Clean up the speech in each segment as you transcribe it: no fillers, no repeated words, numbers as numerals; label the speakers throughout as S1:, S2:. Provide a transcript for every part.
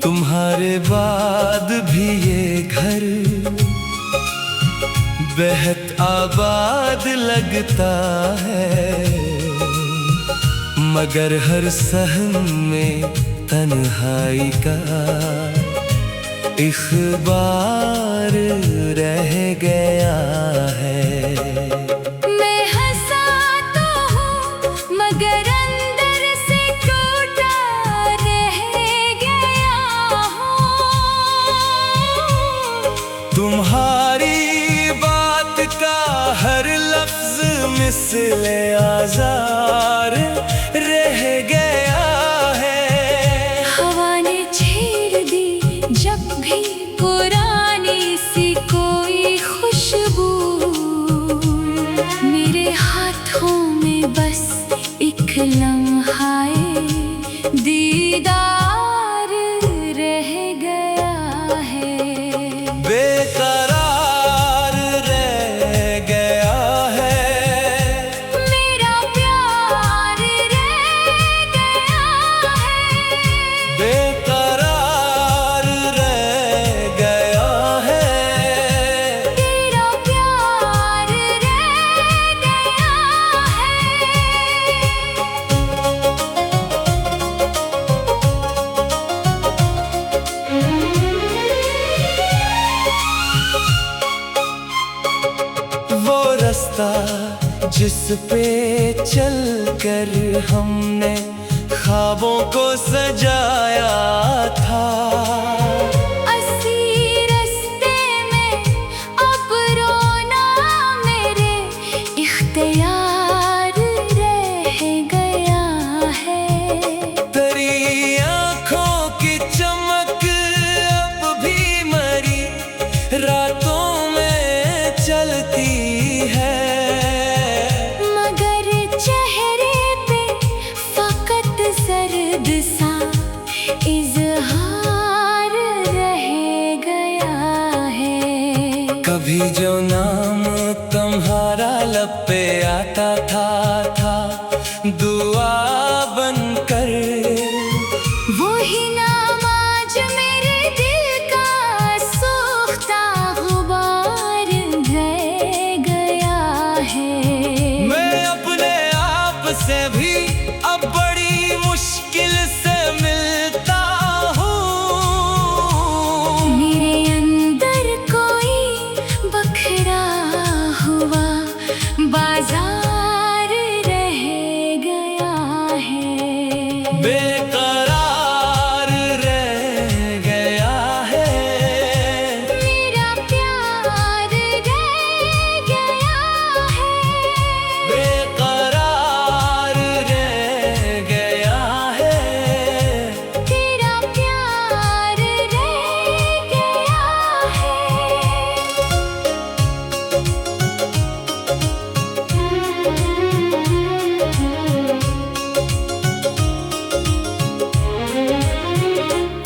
S1: तुम्हारे बाद भी ये घर बेहद आबाद लगता है, मगर हर सहन में तन्हाई का इख़बार रह गया है।
S2: मैं हंसा तो हूँ मगर अंदर से टूटा रह गया हूँ।
S1: तुम्हारी बात का हर लफ्ज मिसले आज़ार रह गया है।
S2: हवा ने छेड़ दी जब भी पुरानी सी कोई खुशबू, मेरे हाथों में बस एक लम्हाए दीदार रह गया है।
S1: बेकरार रह गया है,
S2: मेरा प्यार रह गया है।
S1: बेकरार रह गया है,
S2: तेरा प्यार रह गया
S1: वो रास्ता जिस पे चलकर हमने ख्वाबों को सजाया था।
S2: अस्सी रास्ते में अब रोना मेरे इख्तियार रह गया है।
S1: तेरी आँखों की चमक अब भी मरी रातों में चलती है,
S2: मगर चेहरे पे फकत सर्द सा इज़हार रह गया है।
S1: कभी जो नाम तुम्हारा लब पे आता था दुआ बनकर,
S2: वही नाम आज मेरे दिल का सूखता गुबार रह गया है।
S1: मैं अपने आप से भी अब बड़ी मुश्किल से मिलता हूँ।
S2: मेरे अंदर कोई बखरा हुआ बाजार रह गया है।
S1: बेकरार रह गया है,
S2: मेरा प्यार रह गया है।
S1: बेकरार रह गया है।
S2: तेरा प्यार रह गया है।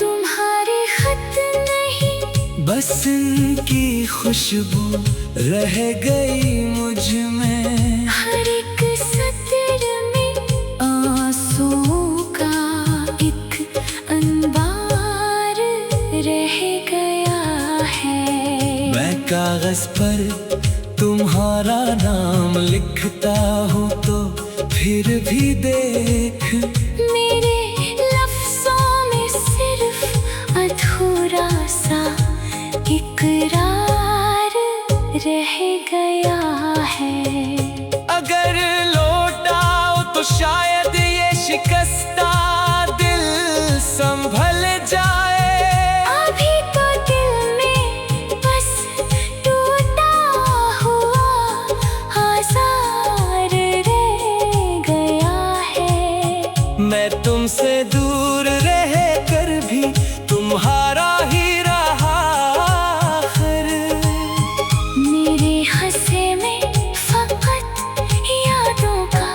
S2: तुम्हारे खत नहीं
S1: बस इनकी खुशबू रह गई मुझ में,
S2: हर एक सतर में आंसुओं का एक अंबार रह गया है।
S1: मैं कागज पर तुम्हारा नाम लिखता हूँ तो फिर भी देख
S2: मेरे लफ्ज़ों में सिर्फ अधूरा सा इकरार रह गया है।
S1: अगर लौटाओ तो शायद ये शिकस्ता दिल संभल जाए।
S2: अभी तो दिल में बस टूटा हुआ आज़ार रह गया है।
S1: मैं तुमसे दूर रह कर भी तुम्हारा ही रहा आखिर।
S2: मेरे हंसे में फकत यादों का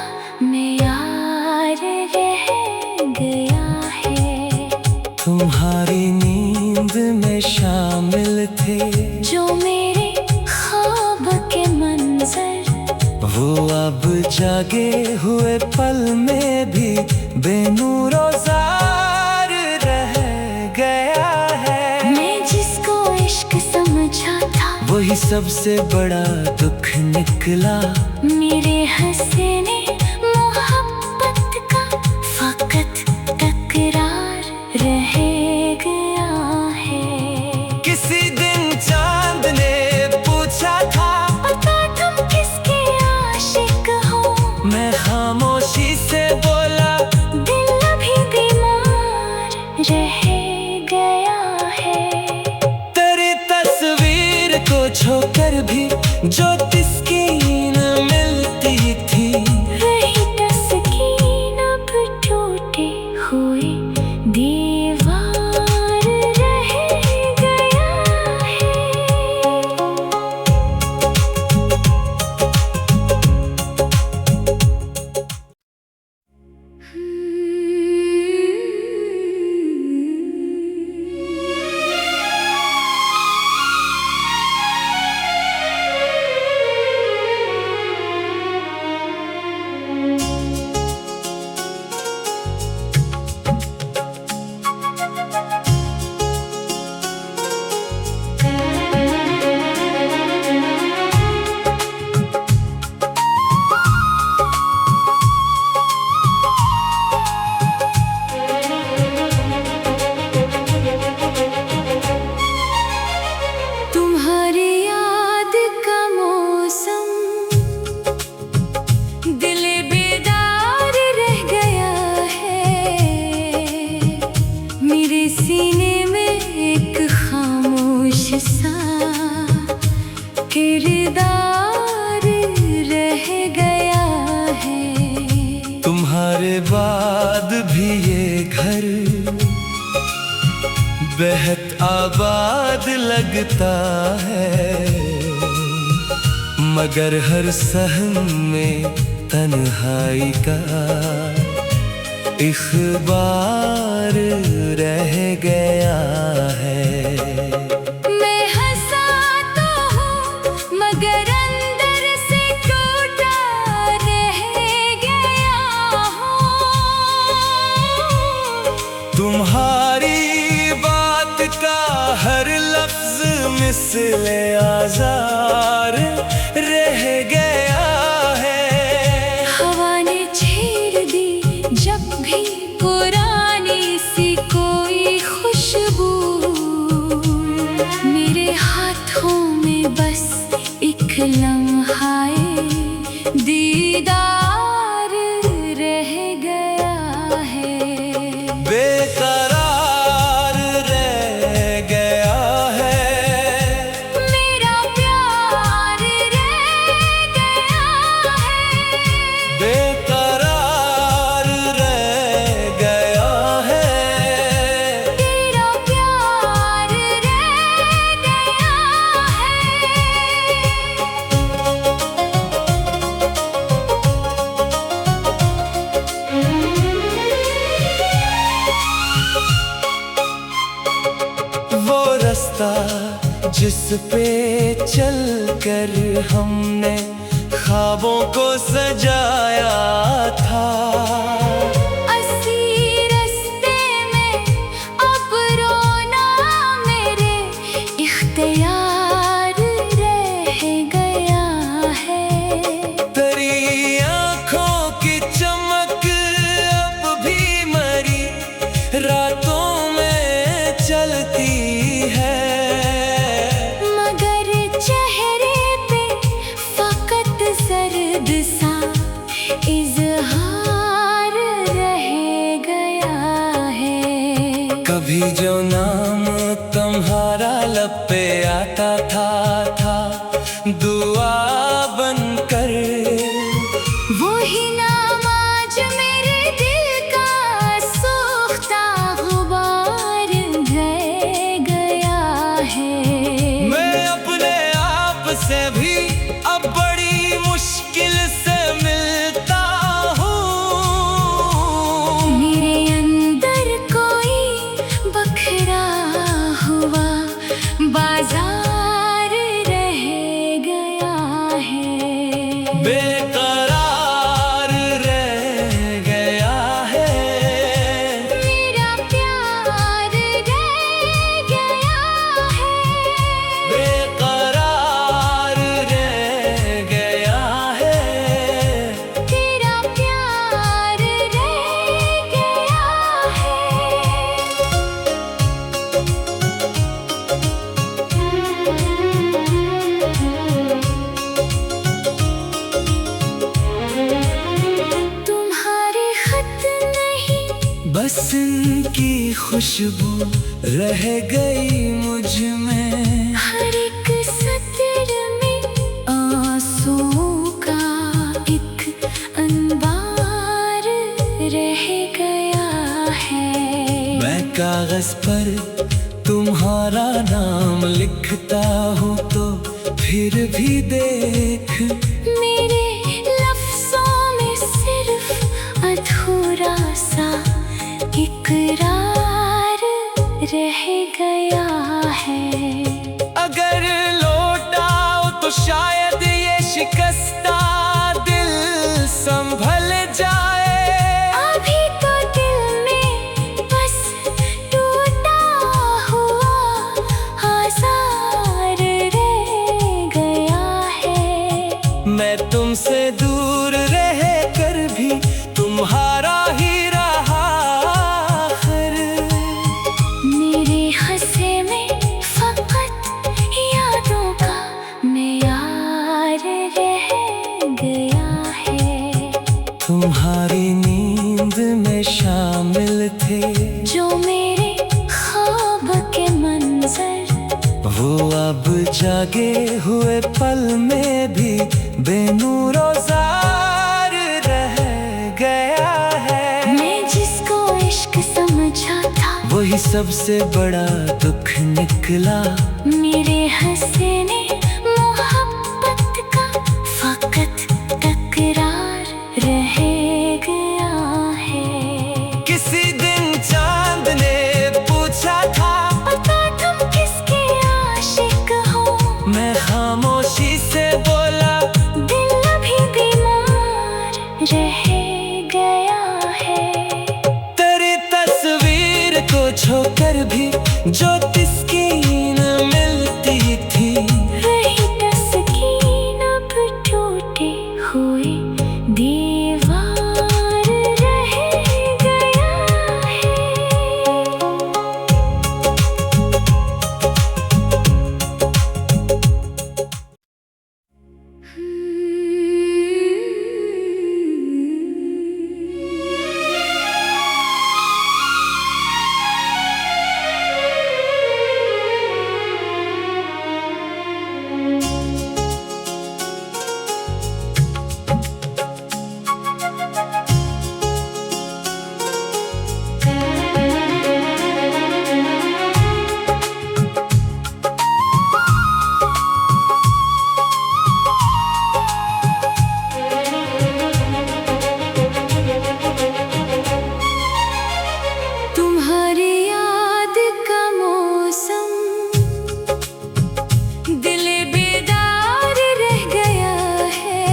S2: मेयार रह गया है।
S1: तुम्हारी नींद में शामिल थे
S2: जो मेरे ख्वाब के मंजर,
S1: वो अब जागे हुए पल में भी बेनूरो जार रह गया। सबसे बड़ा दुख निकला।
S2: मेरे हंसने मोहब्बत का फकत तकरार रह गया है।
S1: किसी दिन चांद ने पूछा था,
S2: पता तुम किसके आशिक हो?
S1: मैं खामोशी से बोला,
S2: दिल अभी बीमार रह गया है।
S1: तेरी तस्वीर को छोकर भी जो तस्कीन मिलती थी,
S2: वही तस्कीन अब टूटे हुए दीवार रह गया है। तुम्हारी याद का मौसम दिल बेदार रह गया है। मेरे सीने में एक खामोश सा किरदार रह गया है।
S1: तुम्हारे बाद भी ये घर बेहद आबाद लगता है, मगर हर सहन में तन्हाई का इख़बार रह गया है।
S2: मैं हंसा तो हूँ मगर अंदर से टूटा रह गया हूँ।
S1: तुम्हारी बात का हर लफ्ज मिसले आज़ार रह गया है।
S2: हवा ने छेड़ दी जब भी पुरानी सी कोई खुशबू, मेरे हाथों में बस एक लम्हाए दीदार रह गया है।
S1: बेकरार रह गया है,
S2: मेरा प्यार रह गया है।
S1: बेकरार रह गया है।
S2: तेरा प्यार रह गया है।
S1: वो रास्ता जिस पे चलकर हमने ख्वाबों को सजाया था,
S2: असी रास्ते में अब रोना मेरे इख्तियार रह गया है।
S1: तेरी आँखों की चमक अब भी मरी रातों में चलती है,
S2: मगर चेहरे पे फकत सर्द सा इजहार रह गया है।
S1: कभी जो नाम तुम्हारा लब पे आता था दुआ बनकर,
S2: वही नाम आज मेरे दिल का सूखता गुबार रह गया है।
S1: मैं अपने आप से भी अब बड़ी मुश्किल से मिलता हूँ।
S2: मेरे अंदर कोई बखरा हुआ बाजार
S1: रह गई मुझ में।
S2: हर एक सतर में आंसुओं का एक अंबार रह गया है।
S1: मैं कागज पर तुम्हारा नाम लिखता हूँ तो फिर भी देख,
S2: मेरे लफ्जों में सिर्फ अधूरा सा इकरार रह गया है।
S1: अगर लौटाओ तो शायद ये शिकस्ता दिल संभल जाए।
S2: अभी तो दिल में बस टूटा हुआ आज़ार रह गया है।
S1: मैं तुमसे दूर रह कर भी तुम्हारा ही रहा आखिर।
S2: मेरे हंसे में फकत यादों का मेयार रह गया है।
S1: तुम्हारी नींद में शामिल थे
S2: जो मेरे ख्वाब के मंजर,
S1: वो अब जागे हुए पल में भी बेनूरो जार रह गया है।
S2: मैं जिसको इश्क समझा था
S1: वही सबसे बड़ा दुख निकला।
S2: मेरे हंसने मोहब्बत का फकत तकरार रह गया है।
S1: किसी दिन चांद ने पूछा था,
S2: पता तुम किसके आशिक हो?
S1: मैं खामोशी से बोला,
S2: दिल अभी बीमार रह गया है।
S1: तेरी तस्वीर को छोकर भी जो तस्कीन मिलती थी,
S2: वही तस्कीन अब टूटे हुए दीवार रह गया है। तुम्हारी याद का मौसम दिल बेदार रह गया है।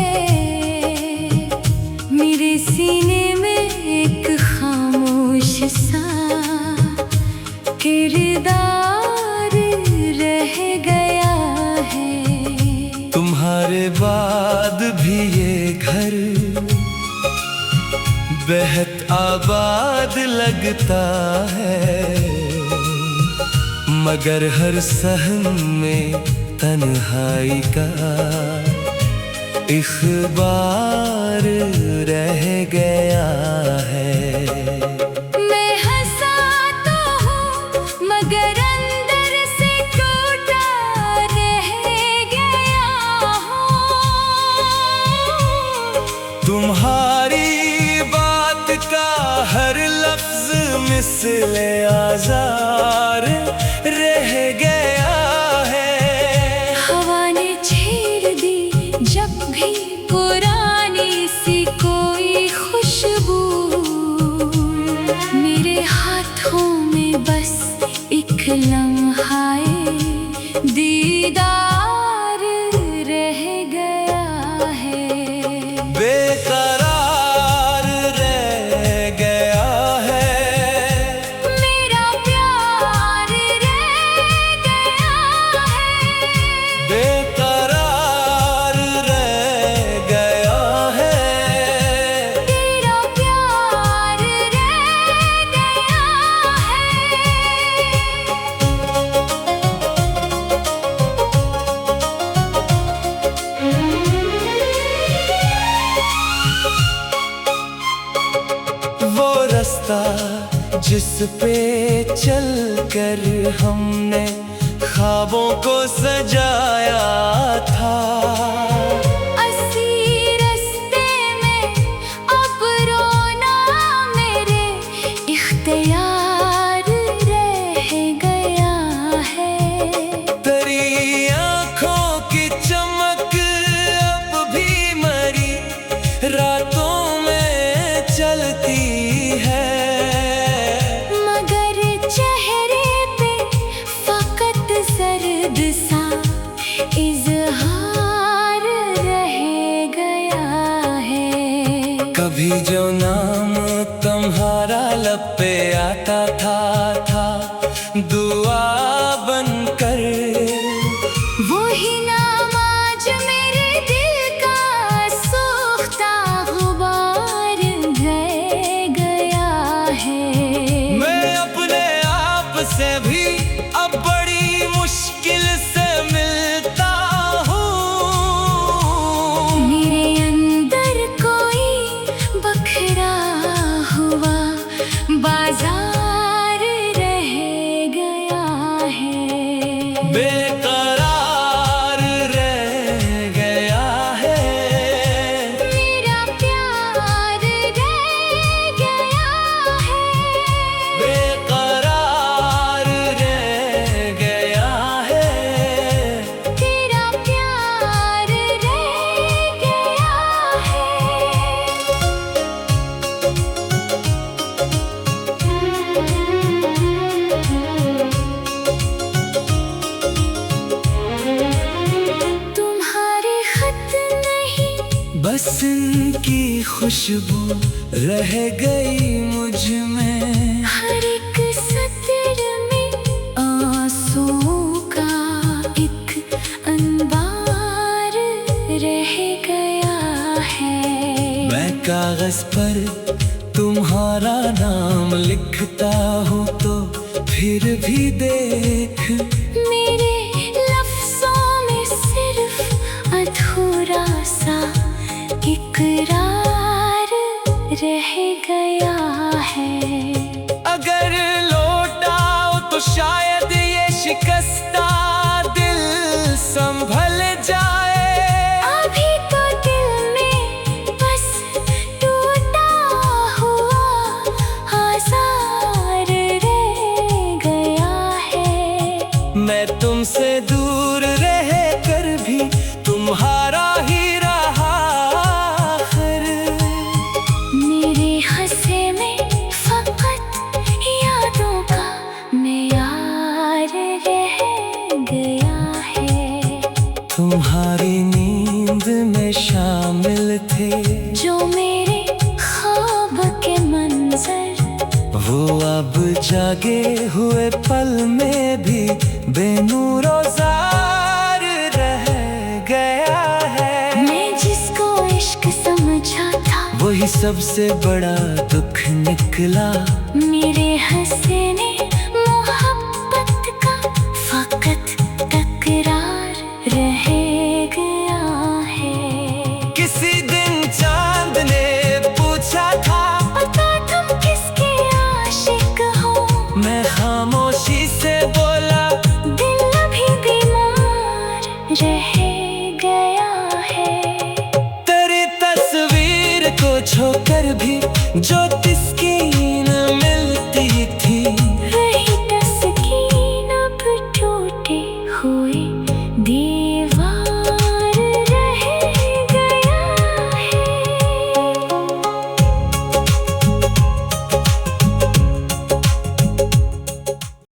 S2: मेरे सीने में एक खामोश सा किरदार रह गया है।
S1: तुम्हारे बाद भी ये घर बेहद आबाद लगता है, मगर हर सहन में तन्हाई का इख़बार रह गया है।
S2: मैं हंसा तो हूँ मगर अंदर से टूटा रह गया हूँ।
S1: तुम्हारी बात का हर लफ्ज मिसले आज़ार रह गया है।
S2: हवा ने छेड़ दी जब भी पुरानी सी कोई खुशबू, मेरे हाथों में बस एक लम्हाए दीदार रह गया है।
S1: बेकरार रह गया है।
S2: मेरा प्यार रह गया है।
S1: बेकरार रह गया है।
S2: तेरा प्यार रह गया है।
S1: जिस पे चलकर हमने ख्वाबों को सजाया था।
S2: असी रास्ते में अब रोना मेरे इख्तियार रह गया है।
S1: तेरी आँखों की चमक अब भी मरी रातों में चलती है।
S2: सर्द सा इज़हार रह गया है।
S1: कभी जो नाम तुम्हारा लब पे आता था दुआ बनकर,
S2: वही नाम आज मेरे दिल का सूखता गुबार रह गया है।
S1: मैं अपने आप से भी अब बड़ी मुश्किल से मिलता हूँ।
S2: मेरे अंदर कोई बखरा हुआ बाजार रह गया है।
S1: बेकरार रह गया है।
S2: मेरा प्यार रह गया है।
S1: बेकरार रह गया है।
S2: तेरा प्यार रह गया है। तुम्हारे खत नहीं,
S1: बस इनकी खुशबू रह गई मुझ में।
S2: हर एक सत्र में आंसुओं का एक अंबार रह गया है।
S1: मैं कागज पर तुम्हारा नाम लिखता हूँ तो फिर भी देख,
S2: मेरे लफ्ज़ों में सिर्फ अधूरा सा इकरार रह गया है।
S1: अगर लौटाओ तो शायद ये शिकस्ता दिल संभल जाए।
S2: अभी तो दिल में बस टूटा हुआ आज़ार रह गया है।
S1: मैं तुमसे दूर रह कर भी तुम्हारा ही रहा आखिर।
S2: मेरे हंसे में फकत यादों का मेयार रह गया है।
S1: तुम्हारी नींद में शामिल थे
S2: जो मेरे ख्वाब के मंजर,
S1: वो अब जागे हुए पल में भी बेनूरो जार रह गया है।
S2: मैं जिसको इश्क समझा था
S1: वही सबसे बड़ा दुख निकला।
S2: मेरे हंसने मोहब्बत का फकत तकरार रह गया है।
S1: किसी दिन चांद ने पूछा था
S2: पता तुम किसके आशिक हो।
S1: मैं खामोशी से बोला
S2: दिल अभी बीमार रह गया है।
S1: तेरी तस्वीर को छोकर भी जो